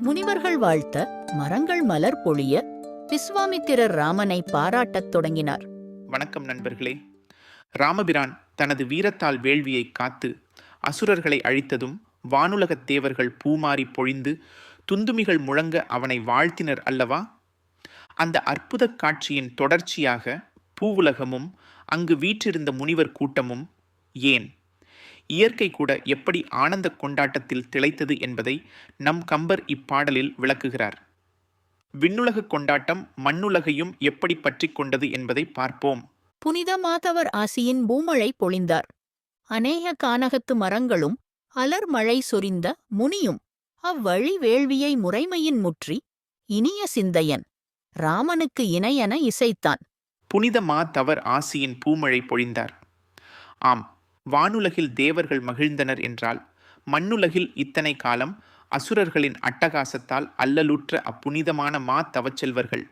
முனிவர்கள் வாழ்த்த, மரங்கள் மலர் பொழிய, விஸ்வாமித்திரர் ராமனை பாராட்டத் தொடங்கினார். வணக்கம் நண்பர்களே. ராமபிரான் தனது வீரத்தால் வேள்வியை காத்து அசுரர்களை அழித்ததும் வானுலகத் தேவர்கள் பூமாரி பொழிந்து துந்துமிகள் முழங்க அவனை வாழ்த்தினர் அல்லவா? அந்த அற்புத காட்சியின் தொடர்ச்சியாக பூவுலகமும் அங்கு வீற்றிருந்த முனிவர் கூட்டமும், ஏன் இயற்கை கூட எப்படி ஆனந்த கொண்டாட்டத்தில் திளைத்தது என்பதை நம் கம்பர் இப்பாடலில் விளக்குகிறார். விண்ணுலக கொண்டாட்டம் மண்ணுலகையும் எப்படி பற்றி கொண்டது என்பதை பார்ப்போம். புனித மாதவர் ஆசியின் பூமழை பொழிந்தார். அநேக கானகத்து மரங்களும் அலர் மழை சொரிந்த முனியும் அவ்வழி வேள்வியை முறைமையின் முற்றி இனிய சிந்தையன் ராமனுக்கு இணையென இசைத்தான். புனித மாதவர் ஆசியின் பூமழை பொழிந்தார். ஆம், வானுலகில் தேவர்கள் மகிழ்ந்தனர் என்றால், மண்ணுலகில் இத்தனை காலம் அசுரர்களின் அட்டகாசத்தால் அல்லலுற்ற அப்புனிதமான தவச்செல்வர்கள்,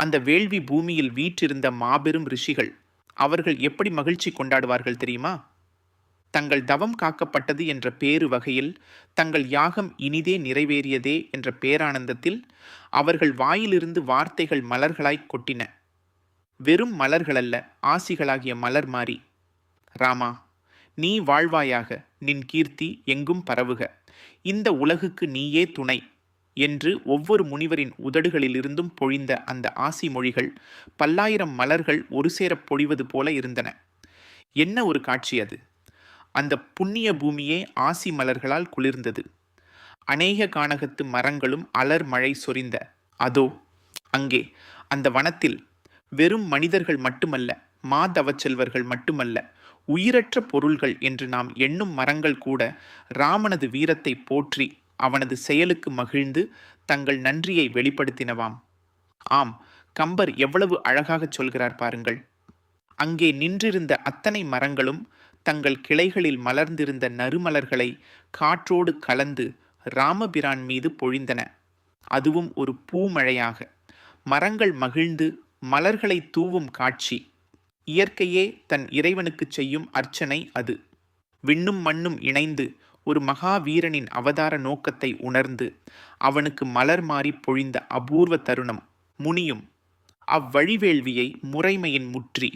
அந்த வேள்வி பூமியில் வீற்றிருந்த மாபெரும் ரிஷிகள், அவர்கள் எப்படி மகிழ்ச்சி கொண்டாடுவார்கள் தெரியுமா? தங்கள் தவம் காக்கப்பட்டது என்ற பேரு வகையில், தங்கள் யாகம் இனிதே நிறைவேறியதே என்ற பேரானந்தத்தில் அவர்கள் வாயிலிருந்து வார்த்தைகள் மலர்களாய் கொட்டின. வெறும் மலர்களல்ல, ஆசிகளாகிய மலர் மாறி. ராமா, நீ வாழ்வாயாக, நின் கீர்த்தி எங்கும் பரவுக, இந்த உலகுக்கு நீயே துணை என்று ஒவ்வொரு முனிவரின் உதடுகளிலிருந்தும் பொழிந்த அந்த ஆசி மொழிகள் பல்லாயிரம் மலர்கள் ஒரு சேரப் பொழிவது போல இருந்தன. என்ன ஒரு காட்சி அது! அந்த புண்ணிய பூமியே ஆசி மலர்களால் குளிர்ந்தது. அநேக கானகத்து மரங்களும் அலர் மழை சொரிந்த. அதோ அங்கே அந்த வனத்தில் வெறும் மனிதர்கள் மட்டுமல்ல, மாதவச்செல்வர்கள் மட்டுமல்ல, உயிரற்ற பொருள்கள் என்று நாம் எண்ணும் மரங்கள் கூட ராமனது வீரத்தை போற்றி அவனது செயலுக்கு மகிழ்ந்து தங்கள் நன்றியை வெளிப்படுத்தினவாம். ஆம், கம்பர் எவ்வளவு அழகாகச் சொல்கிறார் பாருங்கள். அங்கே நின்றிருந்த அத்தனை மரங்களும் தங்கள் கிளைகளில் மலர்ந்திருந்த நறுமலர்களை காற்றோடு கலந்து ராமபிரான் மீது பொழிந்தன. அதுவும் ஒரு பூமழையாக. மரங்கள் மகிழ்ந்து மலர்களை தூவும் காட்சி. இயற்கையே தன் இறைவனுக்கு செய்யும் அர்ச்சனை அது. விண்ணும் மண்ணும் இணைந்து ஒரு மகாவீரனின் அவதார நோக்கத்தை உணர்ந்து அவனுக்கு மலர் மாறி பொழிந்த அபூர்வ தருணம் முனியும் அவ்வழிவேள்வியை முறைமையின் முற்றி.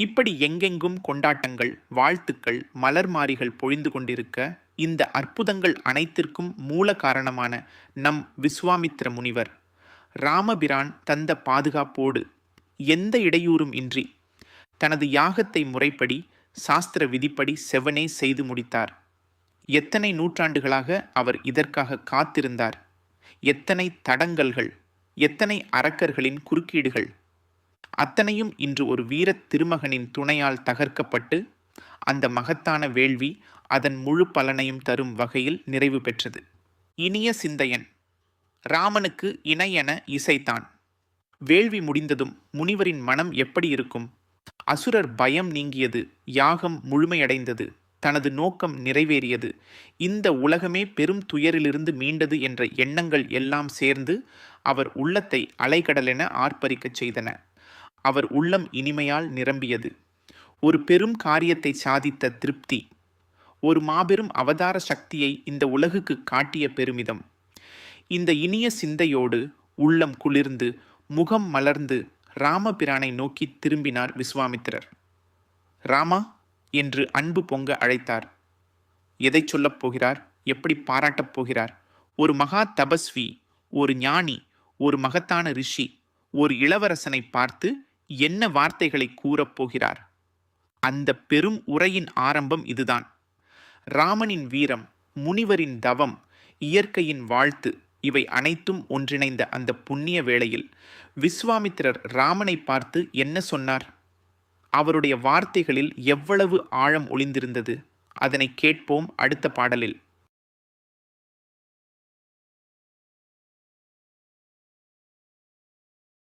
இப்படி எங்கெங்கும் கொண்டாட்டங்கள், வாழ்த்துக்கள், மலர் மாறிகள் பொழிந்து கொண்டிருக்க, இந்த அற்புதங்கள் அனைத்திற்கும் மூல காரணமான நம் விஸ்வாமித்திர முனிவர் ராமபிரான் தந்த பாதுகாப்போடு எந்த இடையூறும் இன்றி தனது யாகத்தை முறைப்படி சாஸ்திர விதிப்படி செவனே செய்து முடித்தார். எத்தனை நூற்றாண்டுகளாக அவர் இதற்காக காத்திருந்தார்! எத்தனை தடங்கல்கள், எத்தனை அரக்கர்களின் குறுக்கீடுகள்! அத்தனையும் இன்று ஒரு வீரத் திருமகனின் துணையால் தகர்க்கப்பட்டு அந்த மகத்தான வேள்வி அதன் முழு பலனையும் தரும் வகையில் நிறைவு பெற்றது. இனிய சிந்தையன் ராமனுக்கு இணையென இசைத்தான். வேள்வி முடிந்ததும் முனிவரின் மனம் எப்படி இருக்கும்? அசுரர் பயம் நீங்கியது, யாகம் முழுமையடைந்தது, தனது நோக்கம் நிறைவேறியது, இந்த உலகமே பெரும் துயரிலிருந்து மீண்டது என்ற எண்ணங்கள் எல்லாம் சேர்ந்து அவர் உள்ளத்தை அலைகடலென ஆர்ப்பரிக்கச் செய்தன. அவர் உள்ளம் இனிமையால் நிரம்பியது. ஒரு பெரும் காரியத்தை சாதித்த திருப்தி, ஒரு மாபெரும் அவதார சக்தியை இந்த உலகுக்கு காட்டிய பெருமிதம். இந்த இனிய சிந்தையோடு உள்ளம் குளிர்ந்து முகம் மலர்ந்து ராமபிரானை நோக்கி திரும்பினார் விஸ்வாமித்திரர். ராமா என்று அன்பு பொங்க அழைத்தார். எதை சொல்லப் போகிறார்? எப்படி பாராட்டப் போகிறார்? ஒரு மகா தபஸ்வி, ஒரு ஞானி, ஒரு மகத்தான ரிஷி, ஒரு இளவரசனை பார்த்து என்ன வார்த்தைகளை கூறப் போகிறார்? அந்த பெரும் உரையின் ஆரம்பம் இதுதான். ராமனின் வீரம், முனிவரின் தவம், இயற்கையின் வாழ்த்து, இவை அனைத்தும் ஒன்றிணைந்த அந்த புண்ணிய வேளையில் விஸ்வாமித்திரர் ராமனை பார்த்து என்ன சொன்னார்? அவருடைய வார்த்தைகளில் எவ்வளவு ஆழம் ஒளிந்திருந்தது! அதனை கேட்போம் அடுத்த பாடலில்.